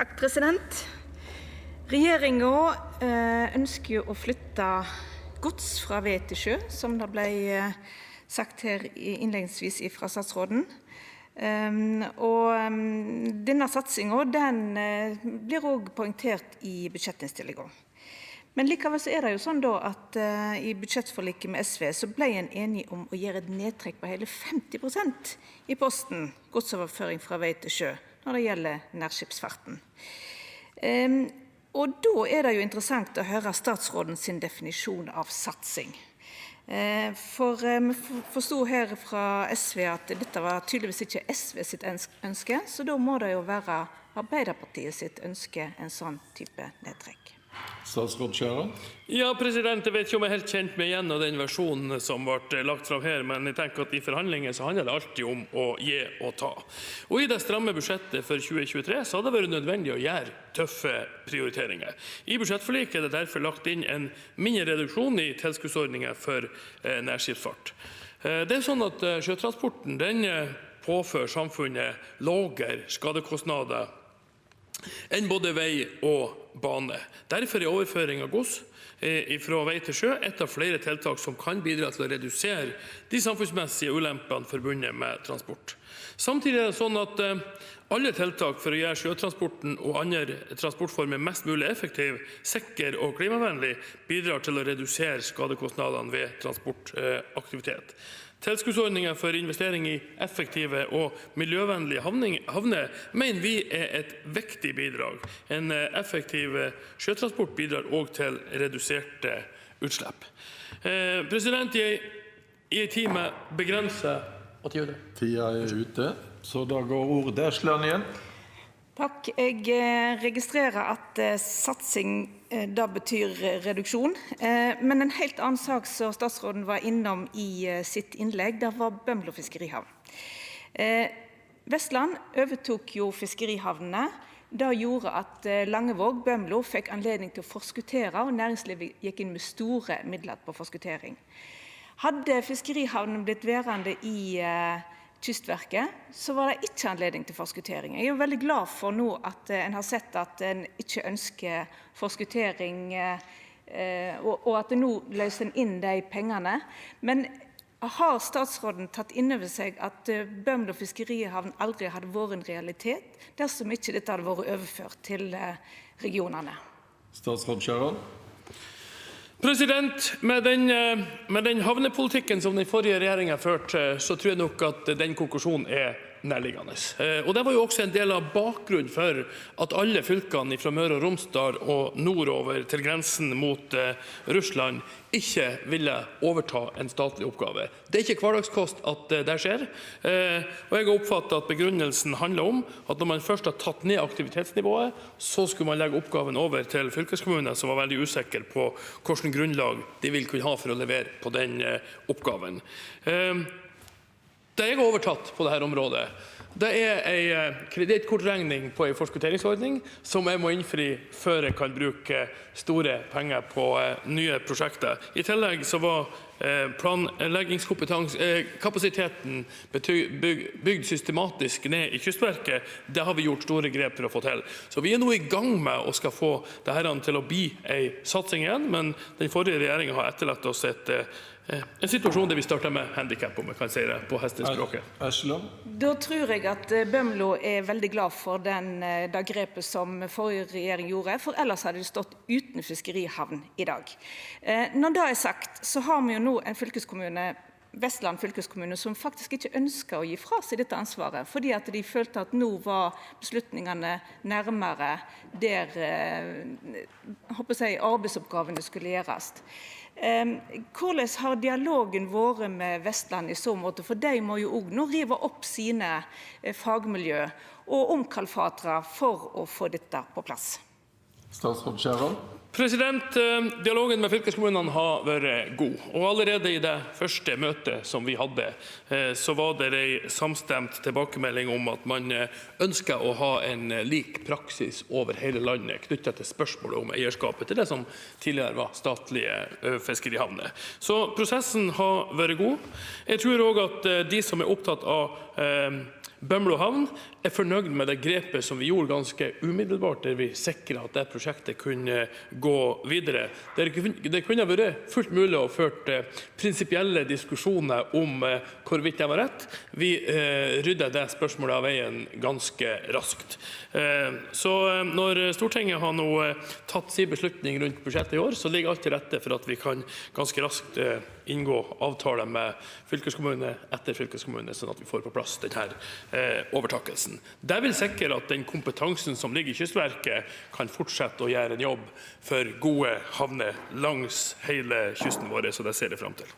Takk, president. Regjeringen ønsker jo å flytte gods fra vei til sjø, som det ble sagt her innledningsvis fra statsråden. Denne satsingen den blir også poengtert i budsjettinnstillingen. Men likevel så det jo sånn da at i budsjettforliket med SV så ble en enig om å gjøre et nedtrekk på hele 50% i posten godsoverføring fra vei til sjø når det gjelder nærskipsfarten. Og da det jo interessant å høre statsråden sin definisjon av satsing. For vi forstod her fra SV at dette var tydeligvis ikke SV sitt ønske, så da må det jo være Arbeiderpartiet sitt ønske en sånn type nedtrekk. Statsråd Skjæran? Ja, president, jeg vet ikke om jeg er helt kjent med igjen av den versjonen som ble lagt fram her, men jeg tenker at i forhandlinger så handler det alltid om å gi og ta. Og i det stramme budsjettet for 2023 så hadde det vært nødvendig å gjøre tøffe prioriteringer. I budsjettforliket det derfor lagt inn en mindre reduksjon i tilskuddsordninger for nærskipsfart. Det sånn at sjøtransporten den påfører samfunnet lavere skadekostnader enn både vei og bane. Derfor overføring av gods fra vei til sjø et av flere tiltak som kan bidra til å redusere de samfunnsmessige ulempene forbundet med transport. Samtidig det sånn at alle tiltak for å gjøre sjøtransporten og andre transportformer mest mulig effektiv, sikker og klimavennlig bidrar til å redusere skadekostnadene ved transportaktivitet. Tilskuddsordninger for investering i effektive og miljøvennlige havner mener vi et viktig bidrag. En effektiv sjøtransport bidrar også til reduserte utslipp. President, i en tid med begrenset tid. Tida ute, så da går ordet til Esland igjen. Takk. Jeg registrerer at satsing da betyr reduksjon, men en helt annen sak som statsråden var innom i sitt innlegg, det var Bømlo fiskerihavn. Vestland overtok jo fiskerihavnene. Det gjorde at Langevåg, Bømlo fikk anledning til å forskuttere, og næringslivet gikk inn med store midler på forskuttering. Hadde fiskerihavnen blitt værende i Kystverket, så var det ikke anledning til forskuttering. Jeg veldig glad for nå at en har sett at en ikke ønsker forskuttering, og at en nå løser inn de pengene. Men har statsråden tatt inn over seg at Bømlo fiskerihavn aldri hadde vært en realitet, dersom ikke dette hadde vært overført til regionene? Statsråd Skjæran? President, med den havnepolitikken som den forrige regjeringen førte, så tror jeg nok at den konklusjonen nærliggende. Og det var jo også en del av bakgrunnen for at alle fylkene fra Møre og Romsdal og nordover til grensen mot Russland ikke ville overta en statlig oppgave. Det ikke hverdagskost at det skjer, og jeg har oppfattet at begrunnelsen handler om at når man først har tatt ned aktivitetsnivået, så skulle man legge oppgaven over til fylkeskommuner som var veldig usikre på hvilken grunnlag de vil kunne ha for å levere på den oppgaven. Det jeg har overtatt på dette området, det en kredittkortregning på en forskutteringsordning som jeg må innfri før jeg kan bruke store penger på nye prosjekter. I tillegg så var planleggingskapasiteten bygd systematisk ned i Kystverket. Det har vi gjort store grep for å få til. Så vi nå i gang med å skal få dette til å bli en satsing igjen, men den forrige regjeringen har etterlatt oss en situasjon der vi starter med handicap, om jeg kan si det på hestespråket. Da tror jeg at Bømlo veldig glad for det grepet som forrige regjering gjorde, for ellers hadde de stått uten fiskerihavn i dag. Når det sagt, så har vi jo nå en fylkeskommune, Vestland fylkeskommune, som faktisk ikke ønsker å gi fra seg dette ansvaret, fordi at de følte at nå var beslutningene nærmere der arbeidsoppgavene skulle gjøres. Hvordan har dialogen vært med Vestland i så måte? For de må jo også nå rive opp sine fagmiljø og omkalfatre for å få dette på plass. Statsråd Skjæran. Dialogen med fylkeskommunene har vært god, og allerede i det første møtet som vi hadde, så var det en samstemt tilbakemelding om at man ønsker å ha en lik praksis over hele landet knyttet til spørsmålet om eierskapet til det som tidligere var statlige fiskerihavner. Så prosessen har vært god. Jeg tror også at de som er opptatt av Bømlo havn er fornøyd med det grepet som vi gjorde ganske umiddelbart, der vi sikret at det prosjektet kunne gå videre. Det kunne vært fullt mulig å føre prinsipielle diskusjoner om hvorvidt det var rett. Vi ryddet det spørsmålet av veien ganske raskt. Så når Stortinget har nå tatt sin beslutning rundt budsjettet i år, så ligger alt til rette for at vi kan ganske raskt inngå avtaler med fylkeskommune etter fylkeskommune, sånn at vi får på plass denne overtakelsen. Det vil sikre at den kompetansen som ligger i Kystverket kan fortsette å gjøre en jobb for gode havner langs hele kysten vår, så det ser jeg frem til.